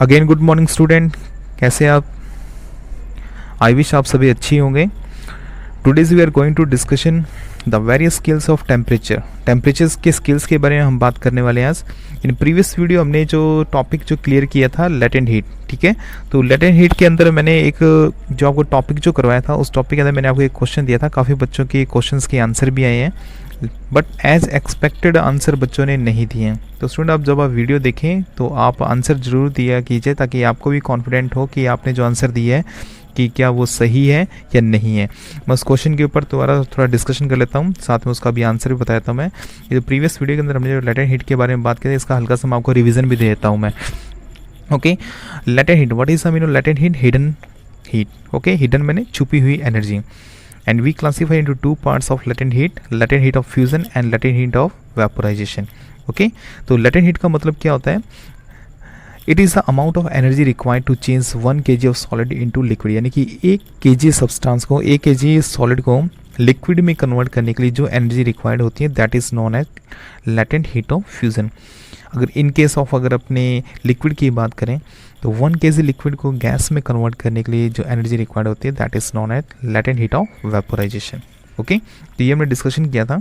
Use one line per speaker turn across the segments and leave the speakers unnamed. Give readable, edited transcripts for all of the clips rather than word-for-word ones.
Again good morning student, कैसे आप? I wish आप सभी अच्छी होंगे। Today's we are going to discussion the various skills of temperature. Temperature के स्किल्स के बारे में हम बात करने वाले हैं आज। इन प्रीवियस वीडियो हमने जो टॉपिक जो क्लियर किया था लेटेंट हीट, ठीक है। तो लेटेंट हीट के अंदर मैंने एक जो आपको टॉपिक जो करवाया था उस टॉपिक के अंदर मैंने आपको एक क्वेश्चन दिया था। काफ़ी बच्चों के क्वेश्चंस के आंसर भी आए हैं, बट एज एक्सपेक्टेड आंसर बच्चों ने नहीं दिए हैं। तो स्टूडेंट आप जब आप वीडियो देखें तो आप आंसर ज़रूर दिया कीजिए, ताकि आपको भी कॉन्फिडेंट हो कि आपने जो आंसर दिया है कि क्या वो सही है या नहीं है। मैं उस क्वेश्चन के ऊपर थोड़ा डिस्कशन कर लेता हूँ, साथ में उसका भी आंसर भी बताता हूँ मैं। ये जो प्रीवियस वीडियो के अंदर हमने जो लेटेंट हीट के बारे में बात की थी, इसका हल्का सा मैं आपको रिवीजन भी दे देता हूँ मैं। Okay, latent heat, what is the meaning of latent heat? Hidden heat. Okay, hidden मैंने छुपी हुई energy. And we classify into two parts of latent heat of fusion and latent heat of vaporization. Okay, तो latent heat का मतलब क्या होता है? It is the amount of energy required to change 1 kg of solid into liquid, यानी कि 1 kg substance को 1 kg solid को लिक्विड में कन्वर्ट करने के लिए जो एनर्जी रिक्वायर्ड होती है that is known as latent heat of fusion. अगर इन केस ऑफ अगर अपने लिक्विड की बात करें तो 1 kg लिक्विड को गैस में कन्वर्ट करने के लिए जो एनर्जी रिक्वायर्ड होती है that is known as latent heat of vaporisation. Okay, तो ये हमने डिस्कशन किया था,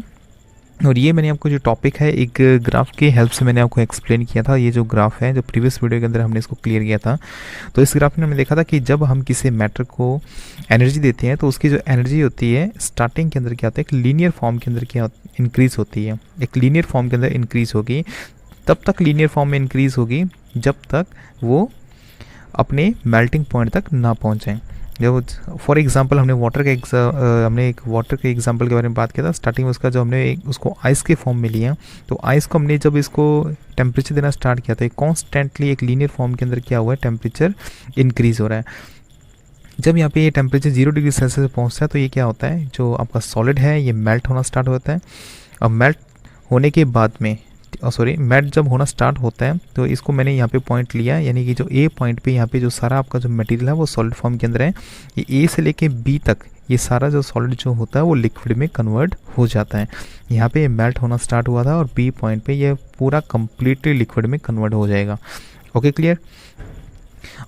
और ये मैंने आपको जो टॉपिक है एक ग्राफ की हेल्प से मैंने आपको एक्सप्लेन किया था। ये जो ग्राफ है जो प्रीवियस वीडियो के अंदर हमने इसको क्लियर किया था, तो इस ग्राफ में हमने देखा था कि जब हम किसी मैटर को एनर्जी देते हैं तो उसकी जो एनर्जी होती है स्टार्टिंग के अंदर क्या होता है, एक लीनियर फॉर्म के अंदर क्या इंक्रीज़ होती है, एक लीनियर फॉर्म के अंदर इंक्रीज़ होगी। तब तक लीनियर फॉर्म में इंक्रीज़ होगी जब तक वो अपने मेल्टिंग पॉइंट तक ना पहुँचें। जब फॉर एग्जांपल हमने एक वाटर के एग्जांपल के बारे में बात किया था स्टार्टिंग में, उसका जो हमने उसको आइस के फॉर्म में लिया, तो आइस को हमने जब इसको टेम्परेचर देना स्टार्ट किया था कॉन्स्टेंटली एक लीनियर फॉर्म के अंदर क्या हुआ है, टेम्परेचर इंक्रीज़ हो रहा है। जब यहाँ पे ये टेम्परेचर 0 डिग्री सेल्सियस पहुँचता है तो ये क्या होता है, जो आपका सॉलिड है ये मेल्ट होना स्टार्ट होता है। अब मेल्ट होने के बाद में मेल्ट जब होना स्टार्ट होता है तो इसको मैंने यहाँ पे पॉइंट लिया, यानी कि जो ए पॉइंट पे यहाँ पे जो सारा आपका जो मटेरियल है वो सॉलिड फॉर्म के अंदर है। ये ए से लेके बी तक ये सारा जो सॉलिड जो होता है वो लिक्विड में कन्वर्ट हो जाता है। यहाँ पे मेल्ट होना स्टार्ट हुआ था और बी पॉइंट पे ये पूरा कम्प्लीटली लिक्विड में कन्वर्ट हो जाएगा। Okay, clear.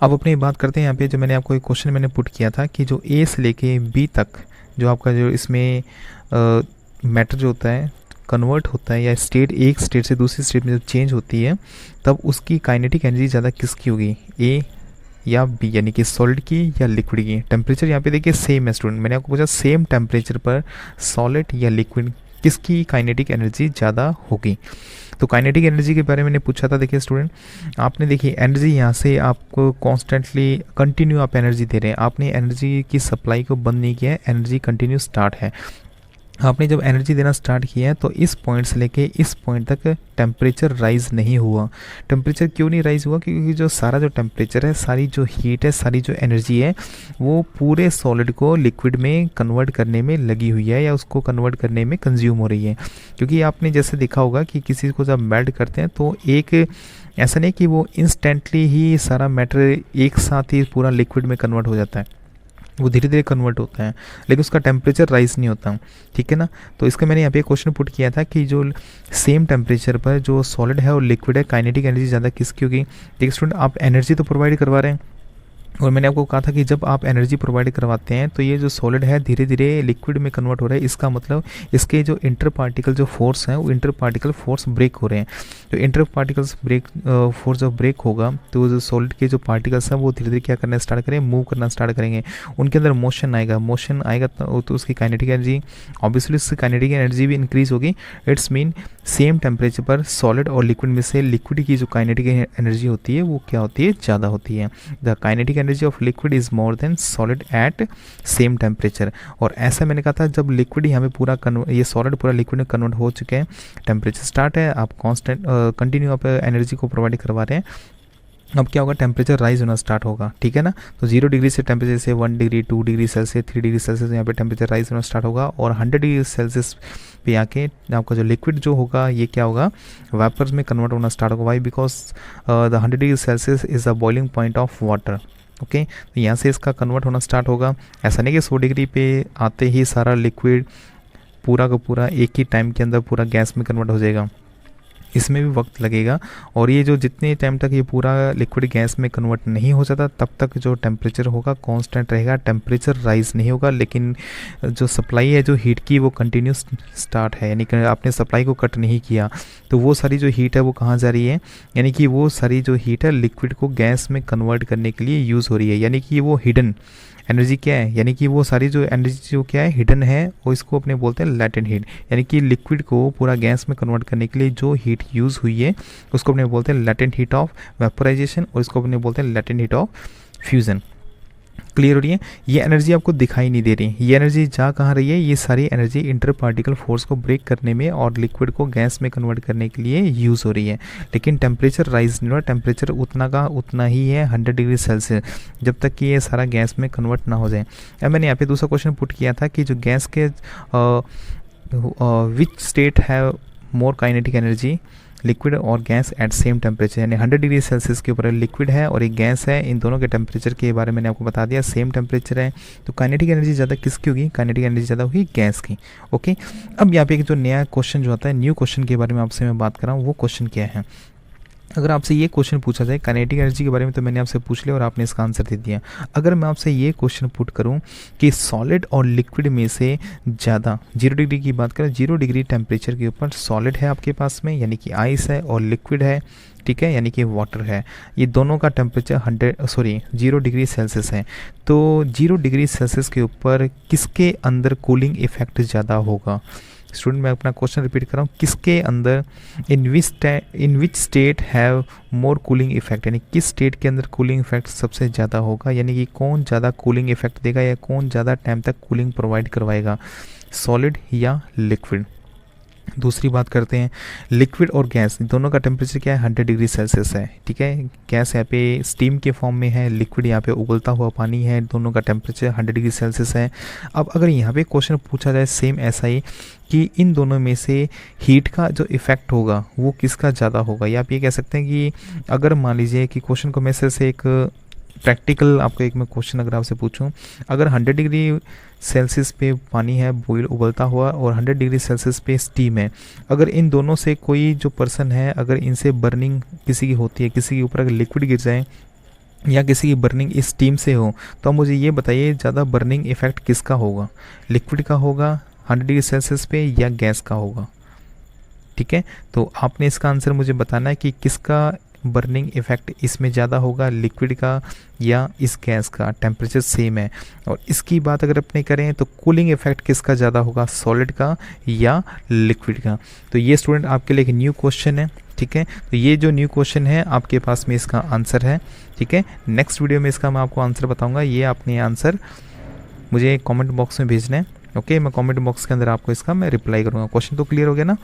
अब अपनी बात करते हैं यहाँ पे जो मैंने आपको एक क्वेश्चन मैंने पुट किया था कि जो ए से लेके बी तक जो आपका जो इसमें मैटर जो होता है कन्वर्ट होता है, या स्टेट एक स्टेट से दूसरी स्टेट में जब चेंज होती है तब उसकी काइनेटिक एनर्जी ज़्यादा किसकी होगी, ए या बी, यानी कि सॉलिड की या लिक्विड की। टेम्परेचर यहाँ पे देखिए सेम है स्टूडेंट, मैंने आपको पूछा सेम टेम्परेचर पर सॉलिड या लिक्विड किसकी काइनेटिक एनर्जी ज़्यादा होगी। तो काइनेटिक एनर्जी के बारे में मैंने पूछा था। देखिए स्टूडेंट, आपने देखिए एनर्जी यहाँ से आपको कॉन्स्टेंटली कंटिन्यू आप एनर्जी दे रहे हैं, आपने एनर्जी की सप्लाई को बंद नहीं किया है, एनर्जी कंटिन्यू स्टार्ट है। आपने जब एनर्जी देना स्टार्ट किया है तो इस पॉइंट से लेके इस पॉइंट तक टेम्परेचर राइज़ नहीं हुआ। टेम्परेचर क्यों नहीं राइज़ हुआ? क्योंकि जो सारा जो टेम्परेचर है, सारी जो हीट है, सारी जो एनर्जी है वो पूरे सॉलिड को लिक्विड में कन्वर्ट करने में लगी हुई है, या उसको कन्वर्ट करने में कंज्यूम हो रही है। क्योंकि आपने जैसे देखा होगा कि किसी को जब मेल्ट करते हैं तो एक ऐसा नहीं कि वो इंस्टेंटली ही सारा मैटर एक साथ ही पूरा लिक्विड में कन्वर्ट हो जाता है, वो धीरे धीरे कन्वर्ट होता है, लेकिन उसका टेम्परेचर राइज नहीं होता, ठीक है ना। तो इसका मैंने यहाँ पे क्वेश्चन पुट किया था कि जो सेम टेम्परेचर पर जो सॉलिड है और लिक्विड है काइनेटिक एनर्जी ज़्यादा किसकी होगी। देखिए स्टूडेंट, आप एनर्जी तो प्रोवाइड करवा रहे हैं, और मैंने आपको कहा था कि जब आप एनर्जी प्रोवाइड करवाते हैं तो ये जो सॉलिड है धीरे धीरे लिक्विड में कन्वर्ट हो रहा है। इसका मतलब इसके जो इंटर पार्टिकल जो फोर्स हैं वो इंटर पार्टिकल फोर्स ब्रेक हो रहे हैं। तो इंटर पार्टिकल्स फोर्स जब ब्रेक होगा तो जो सॉलिड के जो पार्टिकल्स हैं वो धीरे धीरे क्या करना स्टार्ट करेंगे, मूव करना स्टार्ट करेंगे, उनके अंदर मोशन आएगा तो उसकी काइनेटिक एनर्जी, ऑब्वियसली उसकी काइनेटिक एनर्जी भी इंक्रीज़ होगी। इट्स मीन सेम टेम्परेचर पर सॉलिड और लिक्विड में से लिक्विड की जो काइनेटिक एनर्जी होती है वो क्या होती है, ज़्यादा होती है। The kinetic energy of liquid is more than solid at same temperature. और ऐसा मैंने कहा था जब लिक्विड यहाँ पे पूरा ये सॉलिड पूरा लिक्विड में कन्वर्ट हो चुके हैं, टेम्परेचर स्टार्ट है, आप कांस्टेंट कंटिन्यू आप एनर्जी को प्रोवाइड करवा रहे हैं, अब क्या होगा, टेम्परेचर राइज होना स्टार्ट होगा, ठीक है ना। तो 0 डिग्री से टेम्परेचर से 1 degree 2 degree Celsius 3 degree Celsius यहाँ पे टेम्परेचर राइज होना स्टार्ट होगा, और 100 डिग्री सेल्सियस पे आके आपका जो लिक्विड जो होगा ये क्या होगा, वेपर्स में कन्वर्ट होना स्टार्ट होगा। Why? Because the 100 degree Celsius is the boiling point of water. Okay, तो यहाँ से इसका कन्वर्ट होना स्टार्ट होगा। ऐसा नहीं कि 100 डिग्री पे आते ही सारा लिक्विड पूरा का पूरा एक ही टाइम के अंदर पूरा गैस में कन्वर्ट हो जाएगा। इसमें भी वक्त लगेगा। और ये जो जितने टाइम तक ये पूरा लिक्विड गैस में कन्वर्ट नहीं हो जाता तब तक जो टेम्परेचर होगा कांस्टेंट रहेगा, टेम्परेचर राइज नहीं होगा। लेकिन जो सप्लाई है जो हीट की वो कंटिन्यूस स्टार्ट है, यानी कि आपने सप्लाई को कट नहीं किया तो वो सारी जो हीट है वो कहाँ जा रही है, यानी कि वो सारी जो हीट है लिक्विड को गैस में कन्वर्ट करने के लिए यूज़ हो रही है। यानी कि वो हिडन एनर्जी क्या है, यानी कि वो सारी जो एनर्जी जो क्या है हिडन है, वो इसको अपने बोलते हैं लैटेंट हीट। यानी कि लिक्विड को पूरा गैस में कन्वर्ट करने के लिए जो हीट यूज़ हुई है उसको अपने बोलते हैं लैटेंट हीट ऑफ वेपोराइजेशन, और इसको अपने बोलते हैं latent heat of fusion. Clear हो रही है? ये एनर्जी आपको दिखाई नहीं दे रही, ये एनर्जी जा कहाँ रही है, ये सारी एनर्जी इंटर पार्टिकल फोर्स को ब्रेक करने में और लिक्विड को गैस में कन्वर्ट करने के लिए यूज़ हो रही है। लेकिन टेम्परेचर राइज नहीं हो रहा, टेम्परेचर उतना का उतना ही है 100 डिग्री सेल्सियस, जब तक कि ये सारा गैस में कन्वर्ट ना हो जाए। अब मैंने यहाँ पे दूसरा क्वेश्चन पुट किया था कि जो गैस के विच स्टेट है मोर काइनेटिक एनर्जी, लिक्विड और गैस एट सेम टेम्परेचर, यानी 100 डिग्री सेल्सियस के ऊपर लिक्विड है और एक गैस है, इन दोनों के टेम्परेचर के बारे में मैंने आपको बता दिया, सेम टेम्परेचर है। तो काइनेटिक एनर्जी ज़्यादा किसकी होगी, काइनेटिक एनर्जी ज़्यादा होगी गैस की। ओके, अब यहाँ पे एक जो नया क्वेश्चन जो आता है, न्यू क्वेश्चन के बारे में आपसे मैं बात कर रहा हूँ, वो क्वेश्चन क्या है। अगर आपसे ये क्वेश्चन पूछा जाए काइनेटिक एनर्जी के बारे में, तो मैंने आपसे पूछ लिया और आपने इसका आंसर दे दिया। अगर मैं आपसे ये क्वेश्चन पुट करूं कि सॉलिड और लिक्विड में से ज़्यादा 0 डिग्री की बात करें, 0 डिग्री टेम्परेचर के ऊपर सॉलिड है आपके पास में, यानी कि आइस है, और लिक्विड है, ठीक है, यानी कि वाटर है, ये दोनों का टेम्परेचर 0 डिग्री सेल्सियस है। तो 0 डिग्री सेल्सियस के ऊपर किसके अंदर कूलिंग इफेक्ट ज़्यादा होगा? स्टूडेंट, मैं अपना क्वेश्चन रिपीट कर रहा हूँ, किसके अंदर in which state have more cooling effect, यानी किस स्टेट के अंदर कूलिंग इफेक्ट सबसे ज़्यादा होगा, यानी कि कौन ज़्यादा कूलिंग इफेक्ट देगा या कौन ज़्यादा टाइम तक कूलिंग प्रोवाइड करवाएगा, सॉलिड या लिक्विड। दूसरी बात करते हैं, लिक्विड और गैस दोनों का टेम्परेचर क्या है, 100 डिग्री सेल्सियस है, ठीक है। गैस यहाँ पे स्टीम के फॉर्म में है, लिक्विड यहाँ पे उबलता हुआ पानी है, दोनों का टेम्परेचर 100 डिग्री सेल्सियस है। अब अगर यहाँ पे क्वेश्चन पूछा जाए सेम ऐसा ही कि इन दोनों में से हीट का जो इफ़ेक्ट होगा वो किसका ज़्यादा होगा, या आप ये कह सकते हैं कि अगर मान लीजिए कि क्वेश्चन को मैं से एक प्रैक्टिकल आपको एक मैं क्वेश्चन अगर आपसे पूछूं, अगर 100 डिग्री सेल्सियस पे पानी है बॉयल उबलता हुआ और 100 डिग्री सेल्सियस पे स्टीम है, अगर इन दोनों से कोई जो पर्सन है अगर इनसे बर्निंग किसी की होती है, किसी के ऊपर अगर लिक्विड गिर जाए या किसी की बर्निंग इस स्टीम से हो, तो मुझे ये बताइए ज़्यादा बर्निंग इफेक्ट किसका होगा, लिक्विड का होगा 100 डिग्री सेल्सियस पे या गैस का होगा? ठीक है, तो आपने इसका आंसर मुझे बताना है कि किसका बर्निंग इफेक्ट इसमें ज़्यादा होगा, लिक्विड का या इस गैस का, टेम्परेचर सेम है। और इसकी बात अगर अपने करें तो कूलिंग इफेक्ट किसका ज़्यादा होगा, सॉलिड का या लिक्विड का? तो ये स्टूडेंट आपके लिए एक न्यू क्वेश्चन है, ठीक है। तो ये जो न्यू क्वेश्चन है आपके पास में इसका आंसर है, ठीक है। नेक्स्ट वीडियो में इसका मैं आपको आंसर बताऊँगा, ये आपने आंसर मुझे कॉमेंट बॉक्स में भेजना है, ओके। मैं कॉमेंट बॉक्स के अंदर आपको इसका मैं रिप्लाई करूँगा। क्वेश्चन तो क्लियर हो गया ना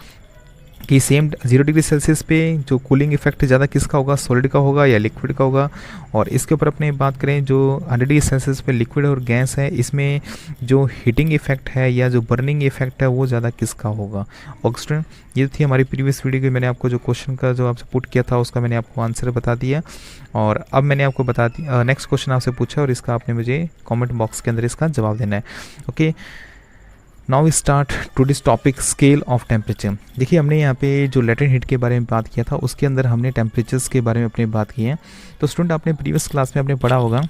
कि सेम 0 डिग्री सेल्सियस पे जो कूलिंग इफेक्ट ज़्यादा किसका होगा, सॉलिड का होगा या लिक्विड का होगा? और इसके ऊपर अपने बात करें जो 100 डिग्री सेल्सियस पे लिक्विड और गैस है, इसमें जो हीटिंग इफेक्ट है या जो बर्निंग इफेक्ट है वो ज़्यादा किसका होगा? और स्टूडेंट, ये थी हमारी प्रीवियस वीडियो की, मैंने आपको जो क्वेश्चन का जो आपसे पुट किया था उसका मैंने आपको आंसर बता दिया, और अब मैंने आपको बता दिया नेक्स्ट क्वेश्चन आपसे पूछा और इसका आपने मुझे कॉमेंट बॉक्स के अंदर इसका जवाब देना है, okay. Now we start today's topic, scale of temperature. देखिए हमने यहाँ पे जो लेटेंट हीट के बारे में बात किया था उसके अंदर हमने टेम्परेचर्स के बारे में अपनी बात की है। तो स्टूडेंट आपने प्रीवियस क्लास में आपने पढ़ा होगा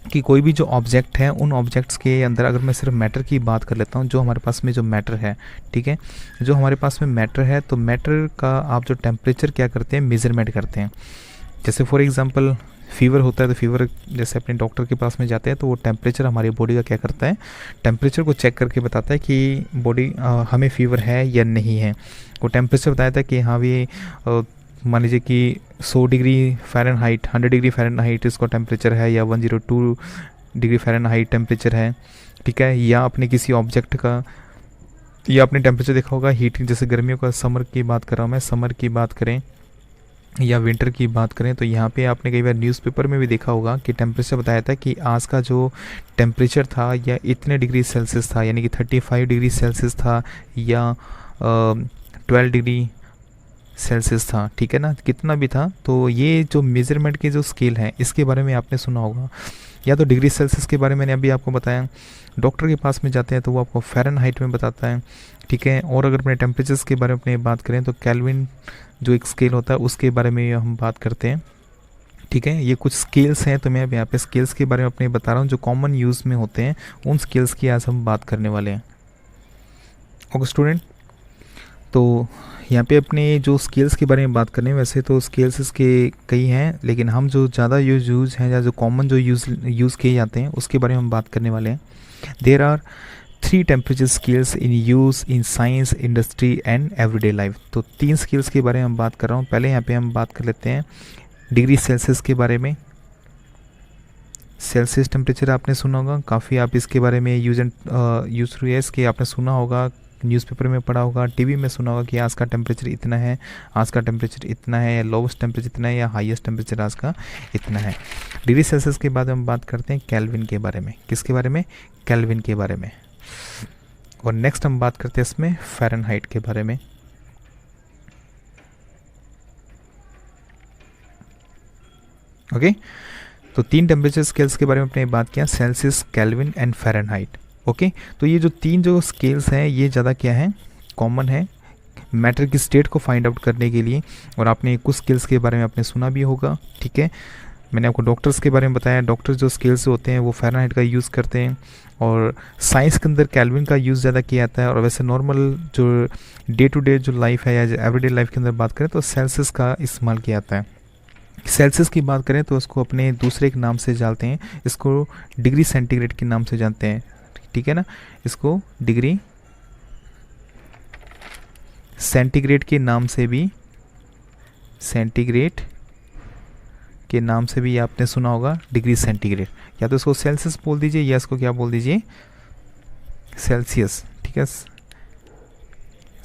कि कोई भी जो ऑब्जेक्ट है उन ऑब्जेक्ट्स के अंदर, अगर मैं सिर्फ मैटर की बात कर लेता हूँ, जो हमारे पास में जो मैटर है, ठीक है, जो हमारे पास में मैटर है, तो मैटर का आप जो टेम्परेचर क्या करते हैं, मेजरमेंट करते हैं। जैसे फॉर एग्जांपल फीवर होता है, तो फीवर जैसे अपने डॉक्टर के पास में जाते हैं तो वो टेम्परेचर हमारी बॉडी का क्या करता है, टेम्परेचर को चेक करके बताता है कि बॉडी हमें फीवर है या नहीं है। वो टेम्परेचर बताया था कि हाँ भी मान लीजिए कि 100 डिग्री फ़ारेनहाइट, 100 डिग्री फ़ारेनहाइट इसका टेम्परेचर है, या 102 डिग्री फ़ारेनहाइट टेम्परेचर है, ठीक है। या अपने किसी ऑब्जेक्ट का या अपने टेम्परेचर देखा होगा हीट, जैसे गर्मियों का समर की बात कर रहा हूँ मैं, समर की बात करें या विंटर की बात करें, तो यहाँ पे आपने कई बार न्यूज़पेपर में भी देखा होगा कि टेम्परेचर बताया था कि आज का जो टेम्परेचर था या इतने डिग्री सेल्सियस था, यानी कि 35 डिग्री सेल्सियस था या 12 डिग्री सेल्सियस था, ठीक है ना, कितना भी था। तो ये जो मेज़रमेंट के जो स्केल है इसके बारे में आपने सुना होगा। या तो डिग्री सेल्सियस के बारे में मैंने अभी आपको बताया, डॉक्टर के पास में जाते हैं तो वो आपको फ़ारेनहाइट में बताता है, ठीक है। और अगर अपने टेम्परेचर्स के बारे में अपने बात करें तो केल्विन जो एक स्केल होता है उसके बारे में हम बात करते हैं, ठीक है। ये कुछ स्केल्स हैं, तो मैं अब यहाँ पे स्केल्स के बारे में अपने बता रहा हूँ जो कॉमन यूज़ में होते हैं, उन स्केल्स की आज हम बात करने वाले हैं। ओके स्टूडेंट, तो यहाँ पे अपने जो स्केल्स के बारे में बात करें, वैसे तो स्केल्स इसके कई हैं, लेकिन हम जो ज़्यादा यूज़ हैं या जो कॉमन जो यूज़ किए जाते हैं उसके बारे में हम बात करने वाले हैं। There are 3 temperature scales in use in science, industry and everyday life. तो 3 स्केल्स के बारे में हम बात कर रहा हूँ। पहले यहाँ पे हम बात कर लेते हैं डिग्री सेल्सियस के बारे में। सेल्सियस टेम्परेचर आपने सुना होगा, काफ़ी आप इसके बारे में यूज़ हुई है इसके, आपने सुना होगा, न्यूज़पेपर में पढ़ा होगा, टीवी में सुना होगा कि आज का टेम्परेचर इतना है, आज का टेम्परेचर इतना है, या लोवेस्ट टेम्परेचर इतना है, या हाईएस्ट टेम्परेचर आज का इतना है। डिग्री सेल्सियस के बाद हम बात करते हैं केल्विन के बारे में। किसके बारे में? केल्विन के बारे में। और नेक्स्ट हम बात करते हैं इसमें फ़ारेनहाइट के बारे में। ओके, तो 3 टेम्परेचर स्केल्स के बारे में अपने बात किया, Celsius, kelvin and Fahrenheit. Okay, तो ये जो 3 जो स्केल्स हैं ये ज़्यादा क्या है, कॉमन है मैटर की स्टेट को फाइंड आउट करने के लिए। और आपने कुछ स्केल्स के बारे में आपने सुना भी होगा, ठीक है। मैंने आपको डॉक्टर्स के बारे में बताया, डॉक्टर्स जो स्केल्स होते हैं वो फ़ारेनहाइट का यूज़ करते हैं, और साइंस के अंदर केल्विन का यूज़ ज़्यादा किया जाता है। और वैसे नॉर्मल जो डे टू डे जो लाइफ है या एवरीडे लाइफ के अंदर बात करें तो सेल्सियस का इस्तेमाल किया जाता है। सेल्सियस की बात करें तो उसको अपने दूसरे एक नाम से जानते हैं, इसको डिग्री सेंटीग्रेड के नाम से जानते हैं, ठीक है ना। इसको डिग्री सेंटीग्रेड के नाम से भी, सेंटीग्रेड के नाम से भी आपने सुना होगा, डिग्री सेंटीग्रेड। या तो इसको सेल्सियस बोल दीजिए या इसको क्या बोल दीजिए, सेल्सियस, ठीक है।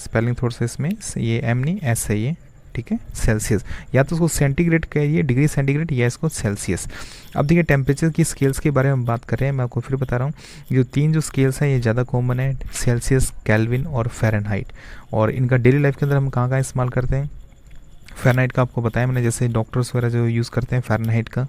स्पेलिंग थोड़ा सा इसमें ये एम नहीं एस है ये, ठीक है, सेल्सियस। या तो उसको सेंटीग्रेड कहिए, डिग्री सेंटीग्रेड, या इसको सेल्सियस। अब देखिए टेम्परेचर की स्केल्स के बारे में हम बात कर रहे हैं, मैं आपको फिर बता रहा हूँ जो 3 जो स्केल्स हैं ये ज़्यादा कॉमन है, सेल्सियस, केल्विन और फ़ारेनहाइट। और इनका डेली लाइफ के अंदर हम कहाँ इस्तेमाल करते हैं, फ़ारेनहाइट का आपको बताया मैंने, जैसे डॉक्टर्स वगैरह जो यूज़ करते हैं फ़ारेनहाइट का।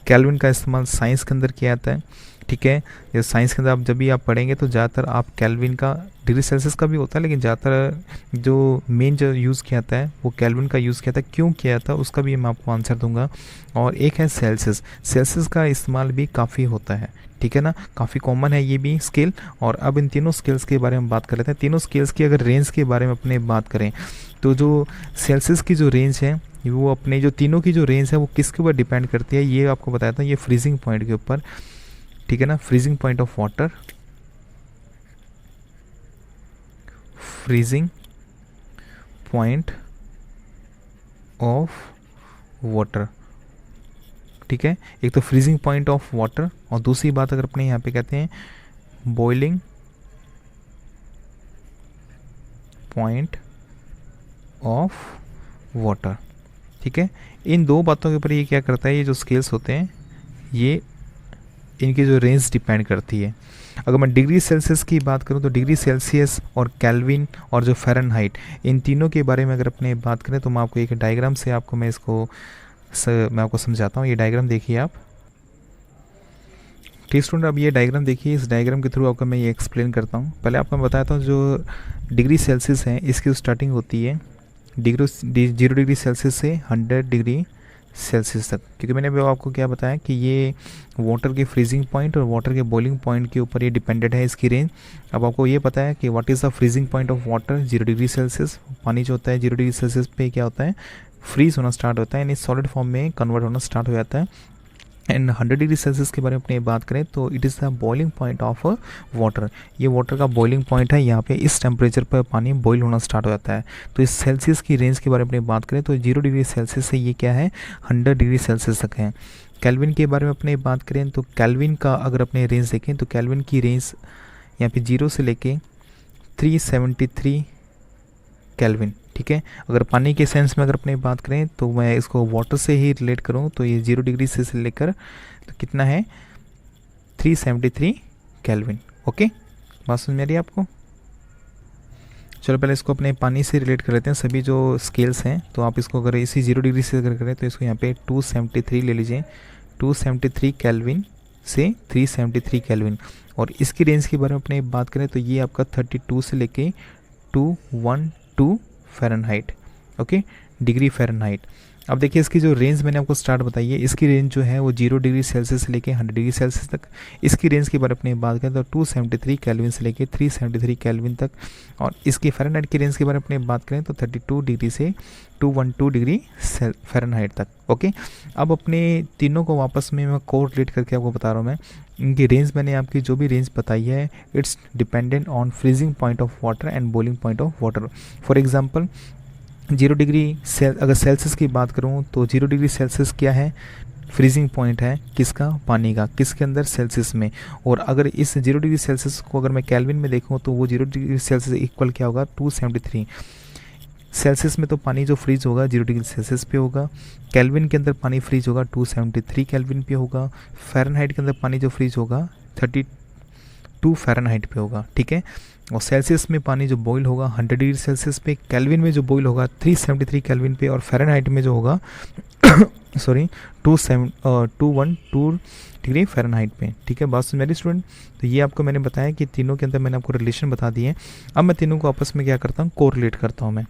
केल्विन का इस्तेमाल साइंस के अंदर किया जाता है, ठीक है। ये साइंस के अंदर आप जब भी आप पढ़ेंगे तो ज़्यादातर आप केल्विन का, डिग्री सेल्सियस का भी होता है, लेकिन ज़्यादातर जो मेन जो यूज़ किया जाता है वो केल्विन का यूज़ किया जाता है। क्यों किया जाता है उसका भी मैं आपको आंसर दूंगा। और एक है सेल्सियस, सेल्सियस का इस्तेमाल भी काफ़ी होता है, ठीक है ना, काफ़ी कॉमन है ये भी स्केल। और अब इन तीनों स्केल्स के बारे में बात कर लेते हैं। तीनों स्केल्स की अगर रेंज के बारे में अपने बात करें तो जो सेल्सियस की जो रेंज है वो अपने जो तीनों की जो रेंज है वो किसके ऊपर डिपेंड करती है, ये आपको बताया था, ये फ्रीजिंग पॉइंट के ऊपर, ठीक है ना। Freezing point of water, freezing point of water, ठीक है। एक तो फ्रीजिंग पॉइंट ऑफ वाटर, और दूसरी बात अगर अपने यहाँ पे कहते हैं बॉइलिंग पॉइंट ऑफ वाटर, ठीक है। इन दो बातों के ऊपर ये क्या करता है, ये जो स्केल्स होते हैं ये इनकी जो रेंज डिपेंड करती है। अगर मैं डिग्री सेल्सियस की बात करूं तो डिग्री सेल्सियस और केल्विन और जो फ़ारेनहाइट, इन तीनों के बारे में अगर अपने बात करें तो मैं आपको एक डायग्राम से आपको मैं इसको मैं आपको समझाता हूं। ये डायग्राम देखिए आप, ठीक स्टूडेंट। अब ये डायग्राम देखिए, इस डायग्राम के थ्रू आपको मैं ये एक्सप्लेन करता हूँ। पहले आपको मैं बताता हूँ जो डिग्री सेल्सियस है इसकी स्टार्टिंग होती है 0 डिग्री सेल्सियस से 100 डिग्री सेल्सियस तक, क्योंकि मैंने अभी आपको क्या बताया कि ये वाटर के फ्रीजिंग पॉइंट और वाटर के बॉइलिंग पॉइंट के ऊपर ये डिपेंडेड है इसकी रेंज। अब आपको ये पता है कि what is the freezing point of water, 0 degree Celsius. पानी जो होता है 0 डिग्री सेल्सियस पे क्या होता है, फ्रीज होना स्टार्ट होता है, यानी सॉलिड फॉर्म में कन्वर्ट होना स्टार्ट हो जाता है। एंड 100 डिग्री सेल्सियस के बारे में अपनी बात करें तो it is the boiling point of water. ये वाटर का बॉइलिंग पॉइंट है, यहाँ पे इस टेम्परेचर पर पानी बॉईल होना स्टार्ट हो जाता है। तो इस सेल्सियस की रेंज के बारे में अपनी बात करें तो 0 डिग्री सेल्सियस से ये क्या है, 100 डिग्री सेल्सियस तक है। केल्विन के बारे में अपने बात करें तो केल्विन का अगर अपने रेंज देखें तो केल्विन की रेंज यहाँ पे 0 से लेके 373 केल्विन, ठीक है। अगर पानी के सेंस में अगर अपने बात करें तो मैं इसको वाटर से ही रिलेट करूं तो ये 0 डिग्री से लेकर तो कितना है 373 केल्विन। ओके, बात समझ में आ रही है आपको। चलो पहले इसको अपने पानी से रिलेट कर लेते हैं सभी जो स्केल्स हैं। तो आप इसको अगर इसी 0 डिग्री से अगर करें तो इसको यहाँ पे 273 ले लीजिए, 273 केल्विन से 373 केल्विन। और इसकी रेंज के बारे में अपने बात करें तो ये आपका 32 से लेके 212 फ़ारेनहाइट, ओके, डिग्री फ़ारेनहाइट। अब देखिए इसकी जो रेंज मैंने आपको स्टार्ट बताई है, इसकी रेंज जो है वो 0 डिग्री सेल्सियस से लेके 100 डिग्री सेल्सियस तक। इसकी रेंज के बारे में अपनी बात करें तो 273 केल्विन से लेके 373 केल्विन तक। और इसकी फ़ारेनहाइट की रेंज के बारे में अपनी बात करें तो 32 डिग्री से 212 डिग्री फ़ारेनहाइट तक, ओके। अब अपने तीनों को वापस में मैं कोरिलेट करके आपको बता रहा हूँ मैं। इनकी रेंज मैंने आपकी जो भी रेंज बताई है, it's dependent on freezing point of water and boiling point of water. For example 0 degree अगर सेल्सियस की बात करूं तो 0 डिग्री सेल्सियस क्या है, फ्रीजिंग पॉइंट है किसका, पानी का, किसके अंदर, सेल्सियस में। और अगर इस 0 डिग्री सेल्सियस को अगर मैं केल्विन में देखूं तो वो 0 डिग्री सेल्सियस इक्वल क्या होगा, 273 सेल्सियस में। तो पानी जो फ्रीज होगा 0 डिग्री सेल्सियस पे होगा, केल्विन के अंदर पानी फ्रीज होगा 273 केल्विन पे होगा, फ़ारेनहाइट के अंदर पानी जो फ्रीज होगा 32 फ़ारेनहाइट पे होगा, ठीक है। और सेल्सियस में पानी जो बॉईल होगा 100 डिग्री सेल्सियस पे, केल्विन में जो बॉईल होगा 373 केल्विन पे, और फ़ारेनहाइट में जो होगा सॉरी 212 डिग्री फ़ारेनहाइट पे, ठीक है। बात सुन मेरी स्टूडेंट। तो ये आपको मैंने बताया कि तीनों के अंदर मैंने आपको रिलेशन बता दिए। अब मैं तीनों को आपस में क्या करता हूँ, कोरिलेट करता हूँ मैं,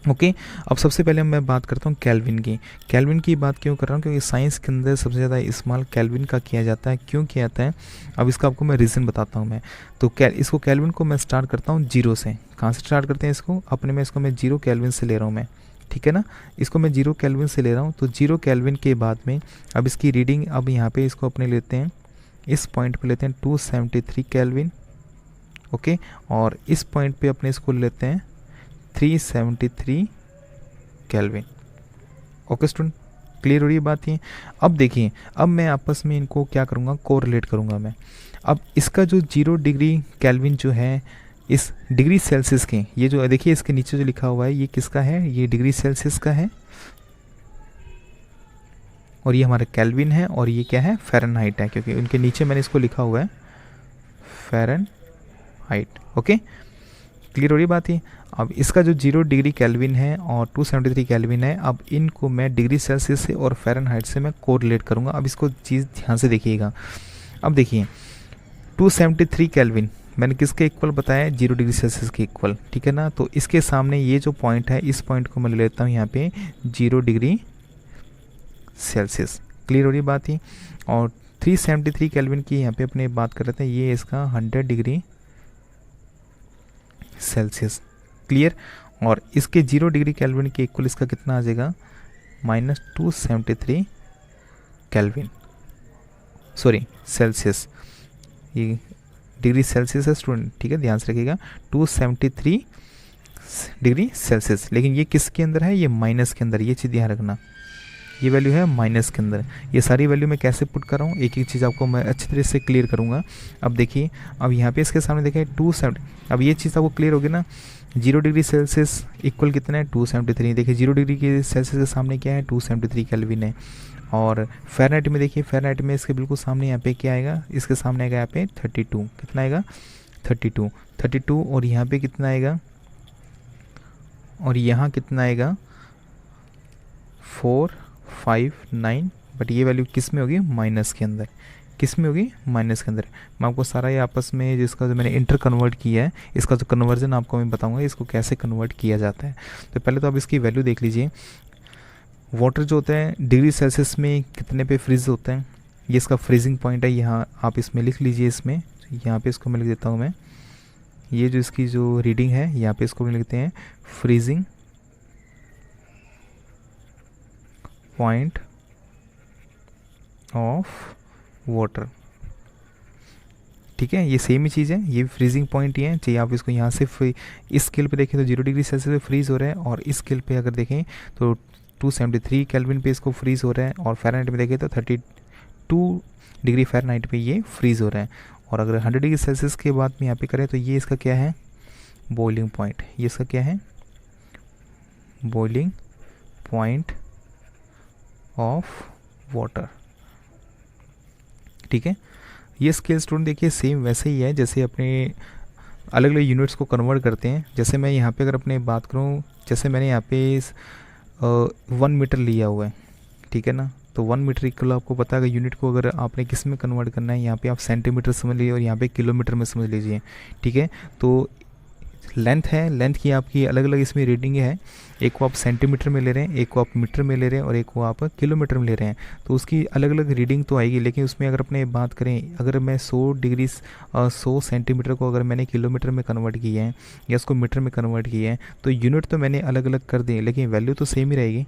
ओके। अब सबसे पहले मैं बात करता हूँ केल्विन की। केल्विन की बात क्यों कर रहा हूँ, क्योंकि साइंस के अंदर सबसे ज़्यादा इस्तेमाल केल्विन का किया जाता है। क्यों किया जाता है, अब इसका आपको मैं रीज़न बताता हूँ मैं। तो इसको केल्विन को मैं स्टार्ट करता हूँ 0 से। कहाँ से स्टार्ट करते हैं इसको, अपने में इसको मैं 0 केल्विन से ले रहा हूँ मैं, ठीक है ना। इसको मैं 0 केल्विन से ले रहा हूँ। तो 0 केल्विन के बाद में अब इसकी रीडिंग, अब यहाँ पर इसको अपने लेते हैं, इस पॉइंट पर लेते हैं 273 केल्विन, ओके। और इस पॉइंट पर अपने इसको लेते हैं 373 केल्विन, ओके स्टूडेंट, क्लियर हो रही है बात ये। अब देखिए, अब मैं आपस में इनको क्या करूँगा, कोरिलेट करूँगा मैं। अब इसका जो 0 डिग्री केल्विन जो है इस डिग्री सेल्सियस के, ये जो देखिए इसके नीचे जो लिखा हुआ है ये किसका है, ये डिग्री सेल्सियस का है, और ये हमारा केल्विन है, और ये क्या है, फ़ारेनहाइट है, क्योंकि उनके नीचे मैंने इसको लिखा हुआ है फ़ारेनहाइट, ओके, क्लियर हो रही बात है। अब इसका जो 0 डिग्री केल्विन है और 273 केल्विन है, अब इनको मैं डिग्री सेल्सियस से और फ़ारेनहाइट से मैं कोरिलेट करूँगा। अब इसको चीज़ ध्यान से देखिएगा। अब देखिए 273 केल्विन मैंने किसके इक्वल बताया, 0 डिग्री सेल्सियस के इक्वल, ठीक है ना। तो इसके सामने ये जो पॉइंट है, इस पॉइंट को मैं ले लेता हूँ यहाँ पे 0 डिग्री सेल्सियस, क्लियर हो रही बात ही। और 373 केल्विन की यहाँ पे अपने बात कर रहे थे, ये इसका 100 डिग्री सेल्सियस, क्लियर। और इसके 0 डिग्री केल्विन के इक्वल इसका कितना आ जाएगा, -273 केल्विन, सॉरी सेल्सियस, ये डिग्री सेल्सियस है स्टूडेंट, ठीक है, ध्यान से रखिएगा, 273 डिग्री सेल्सियस। लेकिन ये किसके अंदर है, ये माइनस के अंदर, ये चीज़ ध्यान रखना, ये वैल्यू है माइनस के अंदर। ये सारी वैल्यू मैं कैसे पुट कर रहा हूँ, एक एक चीज़ आपको मैं अच्छी तरह से क्लियर करूँगा। अब देखिए, अब यहाँ पे इसके सामने देखें 270, अब ये चीज़ आपको क्लियर होगी ना। 0 डिग्री सेल्सियस इक्वल कितना है, 273। देखिए 0 डिग्री के सेल्सियस के सामने क्या है, 273 केल्विन है। और फ़ारेनहाइट में देखिए, फ़ारेनहाइट में इसके बिल्कुल सामने यहाँ पे क्या आएगा, इसके सामने आएगा यहाँ पे 32, कितना आएगा 32, और यहाँ पे कितना आएगा, और यहाँ कितना आएगा 459, बट ये वैल्यू किस में होगी, माइनस के अंदर, किस में होगी, माइनस के अंदर। मैं आपको सारा ये आपस में जिसका जो मैंने इंटर कन्वर्ट किया है, इसका जो कन्वर्जन आपको मैं बताऊंगा इसको कैसे कन्वर्ट किया जाता है। तो पहले तो आप इसकी वैल्यू देख लीजिए। वाटर जो होता है डिग्री सेल्सियस में कितने पे फ्रीज होता है, ये इसका फ्रीजिंग पॉइंट है, यहाँ आप इसमें लिख लीजिए। इसमें यहाँ पे इसको मैं लिख देता हूँ मैं, ये जो इसकी जो रीडिंग है यहाँ पे इसको लिखते हैं फ्रीजिंग पॉइंट ऑफ वाटर, ठीक है, ये सेम ही चीज़ है, ये फ्रीजिंग पॉइंट ही है। चाहिए आप इसको यहाँ से इस स्केल पे देखें तो 0 डिग्री सेल्सियस पे फ्रीज़ हो रहा है, और इस स्केल पे अगर देखें तो 273 केल्विन पे इसको फ्रीज़ हो रहा है, और फ़ारेनहाइट में देखें तो 32 डिग्री फ़ारेनहाइट पे ये फ्रीज़ हो रहा है। और अगर 100 डिग्री सेल्सियस के बाद में यहाँ पे करें तो ये इसका क्या है, बॉइलिंग पॉइंट, ये इसका क्या है, बॉइलिंग पॉइंट ऑफ वाटर, ठीक है। ये स्केल स्टूडेंट देखिए सेम वैसे ही है जैसे अपने अलग अलग यूनिट्स को कन्वर्ट करते हैं। जैसे मैं यहाँ पे अगर अपने बात करूँ, जैसे मैंने यहाँ पे 1 मीटर लिया हुआ है, ठीक है ना, तो 1 मीटर इक्वल आपको पता है, यूनिट को अगर आपने किस में कन्वर्ट करना है, यहाँ पे आप सेंटीमीटर समझ लीजिए और यहाँ पे किलोमीटर में समझ लीजिए, ठीक है। तो लेंथ है, लेंथ की आपकी अलग अलग इसमें रीडिंग है, एक को आप सेंटीमीटर में ले रहे हैं, एक को आप मीटर में ले रहे हैं और एक को आप किलोमीटर में ले रहे हैं, तो उसकी अलग अलग रीडिंग तो आएगी। लेकिन उसमें अगर अपने बात करें, अगर मैं 100 डिग्री 100 सेंटीमीटर को अगर मैंने किलोमीटर में कन्वर्ट किया है या उसको मीटर में कन्वर्ट किया है, तो यूनिट तो मैंने अलग अलग कर दी, लेकिन वैल्यू तो सेम ही रहेगी,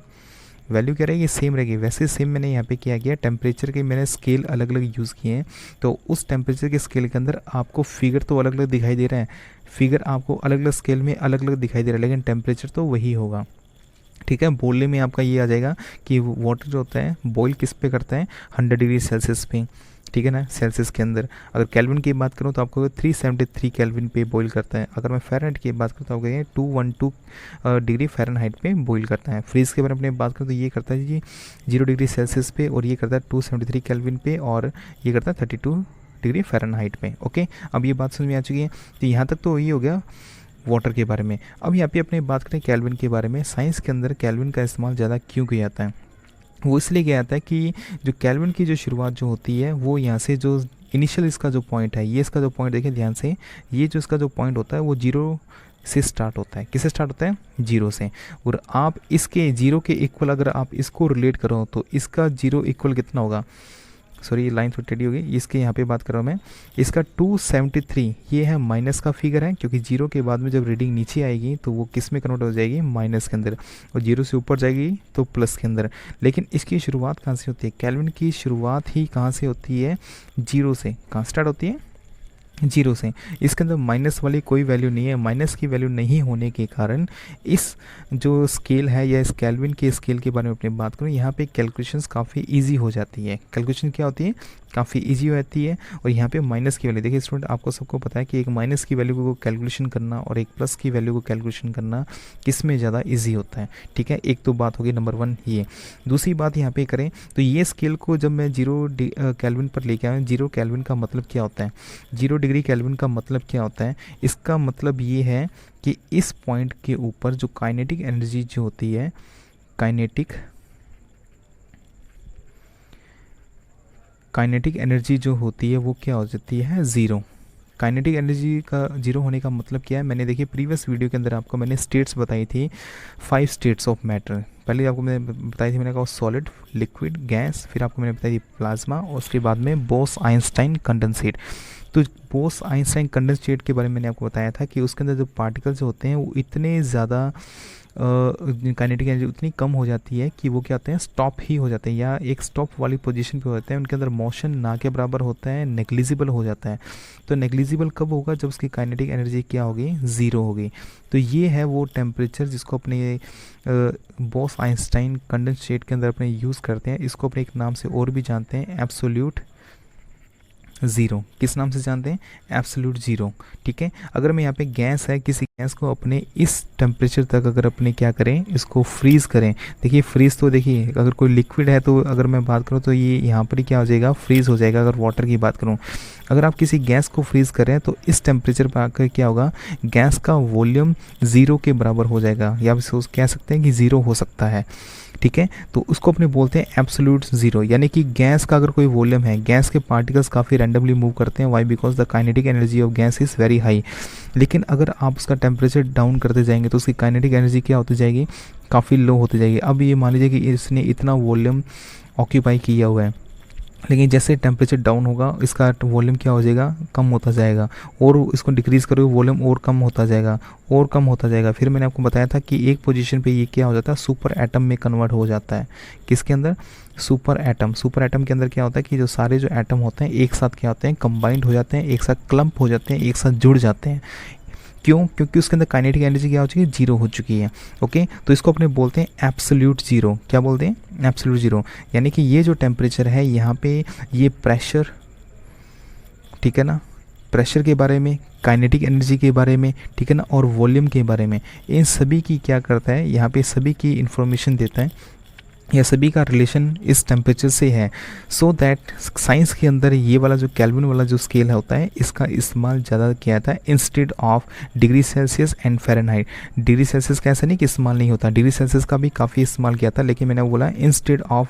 वैल्यू क्या रहेगी, सेम रहेगी। वैसे सेम मैंने यहाँ पे क्या किया, टेम्परेचर के मैंने स्केल अलग अलग यूज़ किए हैं, तो उस टेम्परेचर के स्केल के अंदर आपको फिगर तो अलग अलग दिखाई दे रहा है, फिगर आपको अलग अलग स्केल में अलग अलग दिखाई दे रहा है, लेकिन टेम्परेचर तो वही होगा, ठीक है। बोलने में आपका ये आ जाएगा कि वाटर जो होता है बॉईल किस पे करता है, 100 डिग्री सेल्सियस पे, ठीक है ना, सेल्सियस के अंदर। अगर केल्विन की बात करूँ तो आपको 373 केल्विन पे बॉईल करता है। अगर मैं फ़ारेनहाइट की बात करूँ तो आपको 212 डिग्री फ़ारेनहाइट पे बॉईल करता है। फ्रीज़ के बारे में अपनी बात करूँ तो ये करता है जी 0 डिग्री सेल्सियस पे, और ये करता है 273 केल्विन पे, और ये करता है 32 डिग्री फ़ारेनहाइट पे। ओके, अब ये बात समझ में आ चुकी है। तो यहाँ तक तो ये हो गया वाटर के बारे में। अब यहाँ पे अपने बात करें केल्विन के बारे में। साइंस के अंदर केल्विन का इस्तेमाल ज़्यादा क्यों किया जाता है, वो इसलिए किया जाता है कि जो केल्विन की जो शुरुआत जो होती है वो यहाँ से जो इनिशियल इसका जो पॉइंट है, ये इसका जो पॉइंट देखें ध्यान से, ये जो इसका जो पॉइंट होता है वो 0 से स्टार्ट होता है। किससे स्टार्ट होता है, 0 से। और आप इसके 0 के इक्वल अगर आप इसको रिलेट करो तो इसका 0 इक्वल कितना होगा, सॉरी लाइन थोड़ी टेढ़ी होगी, इसके यहाँ पे बात कर रहा हूँ मैं, इसका 273 ये है माइनस का फिगर है, क्योंकि 0 के बाद में जब रीडिंग नीचे आएगी तो वो किस में कन्वर्ट हो जाएगी, माइनस के अंदर, और 0 से ऊपर जाएगी तो प्लस के अंदर। लेकिन इसकी शुरुआत कहाँ से होती है, केल्विन की शुरुआत ही कहाँ से होती है, 0 से। कहाँ स्टार्ट होती है, 0 से। इसके अंदर माइनस वाली कोई वैल्यू नहीं है। माइनस की वैल्यू नहीं होने के कारण इस जो स्केल है या इस केल्विन के स्केल के बारे में अपनी बात करूँ, यहाँ पे कैलकुलेशंस काफ़ी इजी हो जाती है। कैलकुलेशन क्या होती है, काफ़ी इजी हो जाती है। और यहाँ पे माइनस की वैल्यू देखिए स्टूडेंट, आपको सबको पता है कि एक माइनस की वैल्यू को कैलकुलेशन करना और एक प्लस की वैल्यू को कैलकुलेशन करना किस में ज़्यादा ईजी होता है, ठीक है। एक तो बात होगी नंबर 1 ये। दूसरी बात यहाँ पे करें तो ये स्केल को जब मैं 0 केल्विन पर लेके आया, 0 केल्विन का मतलब क्या होता है, 0 डिग्री केल्विन का मतलब क्या होता है, इसका मतलब ये है कि इस पॉइंट के ऊपर जो काइनेटिक एनर्जी जो होती है, काइनेटिक एनर्जी जो होती है वो क्या हो जाती है, 0। काइनेटिक एनर्जी का 0 होने का मतलब क्या है, मैंने देखिए प्रीवियस वीडियो के अंदर आपको मैंने स्टेट्स बताई थी, 5 स्टेट्स ऑफ मैटर। पहले आपको मैंने बताई थी, मैंने कहा सॉलिड, लिक्विड, गैस, फिर आपको मैंने बताई थी प्लाज्मा, और उसके बाद में बोस-आइंस्टाइन कंडेंसेट। तो बोस-आइंस्टाइन कंडेंसेट के बारे में मैंने आपको बताया था कि उसके अंदर जो पार्टिकल्स होते हैं वो इतने ज़्यादा काइनेटिक एनर्जी उतनी कम हो जाती है कि वो क्या होते हैं, स्टॉप ही हो जाते हैं, या एक स्टॉप वाली पोजीशन पे होते हैं। उनके अंदर मोशन ना के बराबर होता है, नेग्लिजिबल हो जाता है। तो नेग्लिजिबल कब होगा, जब उसकी काइनेटिक एनर्जी क्या होगी, 0 होगी। तो ये है वो टेम्परेचर जिसको अपने बोस-आइंस्टाइन कंडेंसेट के अंदर अपने यूज़ करते हैं। इसको अपने एक नाम से और भी जानते हैं, एब्सोल्यूट 0। किस नाम से जानते हैं, एब्सोल्यूट 0, ठीक है। अगर मैं यहाँ पे गैस है, किसी गैस को अपने इस टेम्परेचर तक अगर अपने क्या करें, इसको फ्रीज़ करें, देखिए फ्रीज़ तो देखिए अगर कोई लिक्विड है तो अगर मैं बात करूँ तो ये यहाँ पर ही क्या हो जाएगा, फ्रीज़ हो जाएगा। अगर वाटर की बात करूँ, अगर आप किसी गैस को फ्रीज़ कर रहे हैं तो इस टेम्परेचर पर आकर क्या होगा, गैस का वॉल्यूम 0 के बराबर हो जाएगा, या आप इसको कह सकते हैं कि 0 हो सकता है, ठीक है। तो उसको अपने बोलते हैं एब्सोल्यूट 0, यानी कि गैस का अगर कोई वॉल्यूम है, गैस के पार्टिकल्स काफ़ी रैंडमली मूव करते हैं, Y because the kinetic energy of gas is very high. लेकिन अगर आप उसका टेम्परेचर डाउन करते जाएंगे तो उसकी काइनेटिक एनर्जी क्या होती जाएगी, काफ़ी लो होती जाएगी। अब ये मान लीजिए कि इसने इतना वॉल्यूम ऑक्यूपाई किया हुआ है, लेकिन जैसे टेम्परेचर डाउन होगा इसका वॉल्यूम क्या हो जाएगा, कम होता जाएगा, और इसको डिक्रीज़ करोगे वॉल्यूम और कम होता जाएगा, और कम होता जाएगा। फिर मैंने आपको बताया था कि एक पोजीशन पे ये क्या हो जाता है, सुपर एटम में कन्वर्ट हो जाता है। किसके अंदर, सुपर एटम। सुपर एटम के अंदर क्या होता है कि जो सारे जो एटम होते हैं एक साथ क्या होते हैं, कंबाइंड हो जाते हैं, एक साथ क्लम्प हो जाते हैं, एक साथ जुड़ जाते हैं। क्यों, क्योंकि उसके अंदर काइनेटिक एनर्जी क्या हो चुकी है, 0 हो चुकी है। ओके, तो इसको अपने बोलते हैं एब्सोल्यूट 0। क्या बोलते हैं, एब्सोल्यूट 0। यानी कि ये जो टेम्परेचर है यहाँ पे ये प्रेशर, ठीक है ना, प्रेशर के बारे में, काइनेटिक एनर्जी के बारे में, ठीक है ना, और वॉल्यूम के बारे में, इन सभी की क्या करता है, यहाँ पे सभी की इन्फॉर्मेशन देता है, या सभी का रिलेशन इस टेम्परेचर से है। सो दैट साइंस के अंदर ये वाला जो केल्विन वाला जो स्केल होता है इसका इस्तेमाल ज़्यादा किया जाता है instead of degree Celsius and Fahrenheit. Degree Celsius का ऐसा नहीं कि इस्तेमाल नहीं होता, डिग्री सेल्सियस का भी काफ़ी इस्तेमाल किया था, लेकिन मैंने बोला instead of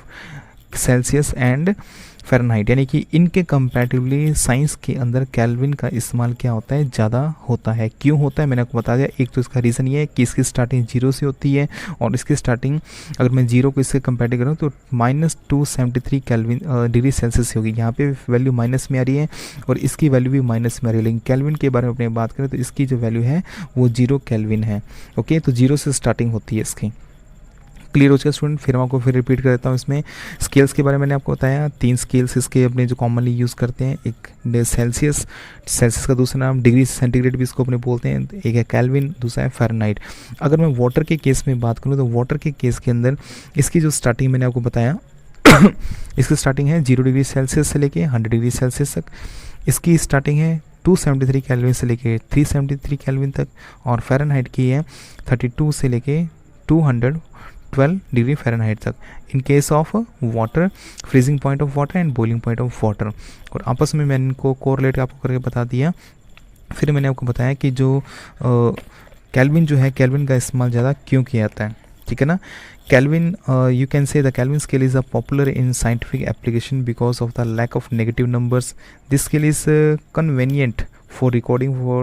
Celsius and Fahrenheit, यानी कि इनके कंपैरेटिवली साइंस के अंदर केल्विन का इस्तेमाल क्या होता है, ज़्यादा होता है। क्यों होता है मैंने आपको बता दिया। एक तो इसका रीज़न ये है कि इसकी स्टार्टिंग 0 से होती है और इसकी स्टार्टिंग अगर मैं 0 को इससे कंपेयर करूँ तो -273 केल्विन डिग्री सेल्सियस होगी। यहाँ पे वैल्यू माइनस में आ रही है और इसकी वैल्यू भी माइनस में आ रही है, लेकिन केल्विन के बारे में अपने बात करें तो इसकी जो वैल्यू है वो 0 केल्विन है। ओके, तो 0 से स्टार्टिंग होती है इसकी। क्लियर हो चुका स्टूडेंट। फिर मैं आपको फिर रिपीट कर देता हूँ। इसमें स्केल्स के बारे में मैंने आपको बताया, 3 स्केल्स इसके अपने जो कॉमनली यूज़ करते हैं, एक सेल्सियस, सेल्सियस का दूसरा नाम डिग्री सेंटीग्रेड भी इसको अपने बोलते हैं, एक है केल्विन, दूसरा है फ़ारेनहाइट। अगर मैं वाटर के केस में बात करूँ तो वाटर के केस के अंदर इसकी जो स्टार्टिंग मैंने आपको बताया इसकी स्टार्टिंग है 0 डिग्री सेल्सियस से लेके 100 डिग्री सेल्सियस तक। इसकी स्टार्टिंग है 273 केल्विन से लेके 373 केल्विन तक, और फ़ारेनहाइट की है 32 से लेके 212 डिग्री फ़ारेनहाइट तक। In case of water, freezing point of water and boiling point of water. और आपस में मैंने इनको कोरिलेट आपको करके बता दिया। फिर मैंने आपको बताया कि जो केल्विन जो है, केल्विन का इस्तेमाल ज़्यादा क्यों किया जाता है, ठीक है ना। Kelvin, you can say the Kelvin scale is a popular in scientific application because of the lack of negative numbers. This scale is convenient for recording for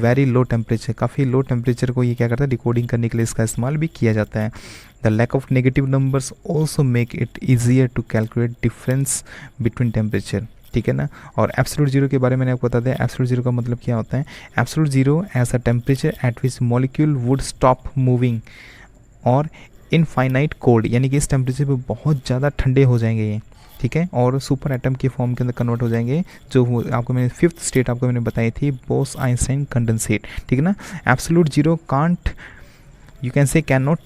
very low temperature. काफ़ी लो टेम्परेचर को ये क्या करता है, recording करने के लिए इसका इस्तेमाल भी किया जाता है। The lack of negative numbers also make it easier to calculate difference between temperature. ठीक है ना। और एब्सोल्यूट जीरो के बारे में मैंने आपको बता दिया। एब्सोल्यूट जीरो का मतलब क्या होता है, absolute zero as a temperature at which molecule would stop moving और इनफाइनाइट कोल्ड, यानी कि इस टेम्परेचर पे बहुत ज़्यादा ठंडे हो जाएंगे ये, ठीक है, और सुपर एटम के फॉर्म के अंदर कन्वर्ट हो जाएंगे। जो आपको मैंने 5th स्टेट आपको मैंने बताई थी, बोस-आइंस्टाइन कंडेंसेट, ठीक है ना। Absolute zero can't, you can say can not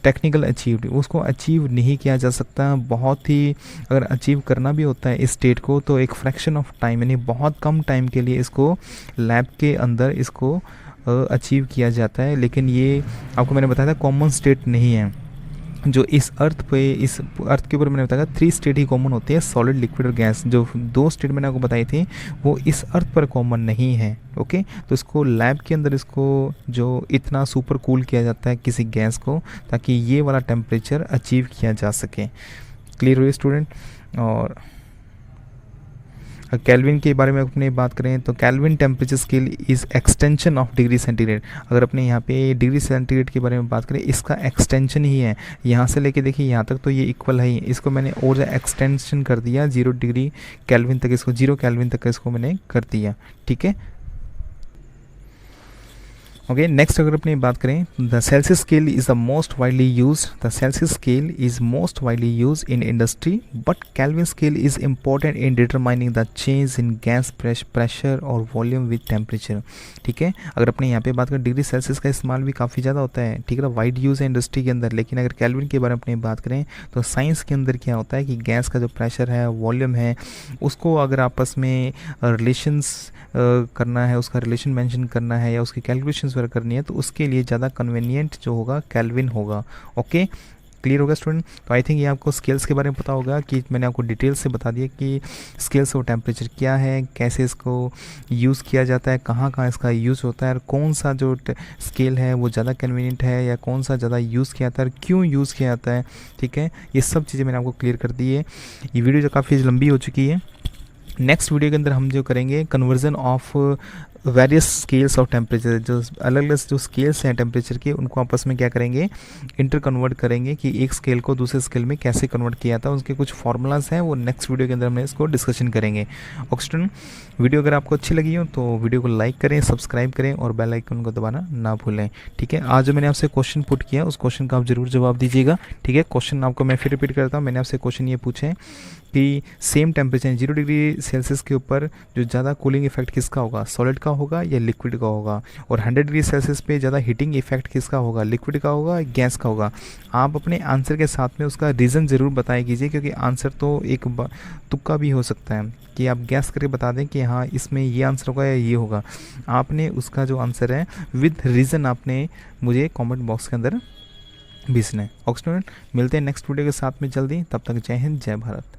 technical achieved, उसको अचीव नहीं किया जा सकता। बहुत ही अगर अचीव करना भी होता है इस स्टेट को तो एक फ्रैक्शन ऑफ टाइम, यानी बहुत कम टाइम के लिए इसको लैब के अंदर इसको अचीव किया जाता है। लेकिन ये आपको मैंने बताया था कॉमन स्टेट नहीं है। जो इस अर्थ के ऊपर मैंने बताया 3 स्टेट ही कॉमन होती है, सॉलिड, लिक्विड और गैस। जो 2 स्टेट मैंने आपको बताई थी वो इस अर्थ पर कॉमन नहीं है। ओके, तो इसको लैब के अंदर इसको जो इतना सुपर कूल किया जाता है किसी गैस को, ताकि ये वाला टेम्परेचर अचीव किया जा सके। क्लियर हुई स्टूडेंट। और केल्विन के बारे में अपने बात करें तो kelvin temperature scale is extension of degree centigrade. अगर अपने यहाँ पे डिग्री सेंटीग्रेड के बारे में बात करें, इसका एक्सटेंशन ही है। यहाँ से लेके देखिए यहाँ तक तो ये इक्वल है ही, इसको मैंने और ज़्यादा एक्सटेंशन कर दिया 0 डिग्री केल्विन तक, इसको 0 केल्विन तक इसको मैंने कर दिया, ठीक है। ओके, नेक्स्ट अगर अपनी बात करें, the Celsius scale is the most widely use, the Celsius scale is most widely use in industry, but kelvin scale is important in determining the change in gas pressure और volume with temperature, ठीक है। अगर अपने यहाँ पे बात करें, degree Celsius का इस्तेमाल भी काफ़ी ज़्यादा होता है, ठीक है ना, वाइड यूज़ है इंडस्ट्री के अंदर। लेकिन अगर केल्विन के बारे में अपनी बात करें तो साइंस के अंदर क्या होता है कि गैस का जो प्रेशर है, वॉल्यूम है, उसको अगर आपस में रिलेशंस करना है, उसका रिलेशन मेंशन करना है या उसकी कैलकुलेशंस वगैरह करनी है, तो उसके लिए ज़्यादा कन्वीनियंट जो होगा केल्विन होगा। ओके, क्लियर होगा स्टूडेंट। तो आई थिंक ये आपको स्केल्स के बारे में पता होगा कि मैंने आपको डिटेल से बता दिया कि स्केल्स और टेम्परेचर क्या है, कैसे इसको यूज़ किया जाता है, कहाँ कहाँ इसका यूज़ होता है, और कौन सा जो स्केल है वो ज़्यादा कन्वीनियंट है या कौन सा ज़्यादा यूज़ किया जाता है और क्यों यूज़ किया जाता है, ठीक है। ये सब चीज़ें मैंने आपको क्लियर कर दी है। ये वीडियो जो काफ़ी लंबी हो चुकी है। नेक्स्ट वीडियो के अंदर हम जो करेंगे conversion of various scales of temperature, जो अलग अलग जो स्केल्स हैं टेम्परेचर के, उनको आपस में क्या करेंगे, इंटर कन्वर्ट करेंगे कि एक स्केल को दूसरे स्केल में कैसे कन्वर्ट किया था। उसके कुछ फार्मूलाज हैं, वो नेक्स्ट वीडियो के अंदर हम इसको डिस्कशन करेंगे। ओके स्टूडेंट, वीडियो अगर आपको अच्छी लगी हो तो वीडियो को लाइक करें, सब्सक्राइब करें और बेल आइकन को दबाना ना भूलें, ठीक है। आज जो मैंने आपसे क्वेश्चन पुट किया उस क्वेश्चन का आप जरूर जवाब दीजिएगा, ठीक है। क्वेश्चन आपको मैं फिर रिपीट करता हूँ। मैंने आपसे क्वेश्चन ये पूछे कि सेम टेम्परेचर 0 डिग्री सेल्सियस के ऊपर जो ज़्यादा कूलिंग इफेक्ट किसका होगा, सॉलिड का होगा या लिक्विड का होगा, और 100 डिग्री सेल्सियस पे ज़्यादा हीटिंग इफेक्ट किसका होगा, लिक्विड का होगा या गैस का होगा। आप अपने आंसर के साथ में उसका रीज़न ज़रूर बताया कीजिए, क्योंकि आंसर तो एक तुक्का भी हो सकता है कि आप गैस करके बता दें कि हाँ इसमें ये आंसर होगा या ये होगा। आपने उसका जो आंसर है विद रीज़न आपने मुझे कॉमेंट बॉक्स के अंदर भेजना है। ओके स्टूडेंट, मिलते हैं नेक्स्ट वीडियो के साथ में जल्दी, तब तक जय हिंद, जय भारत।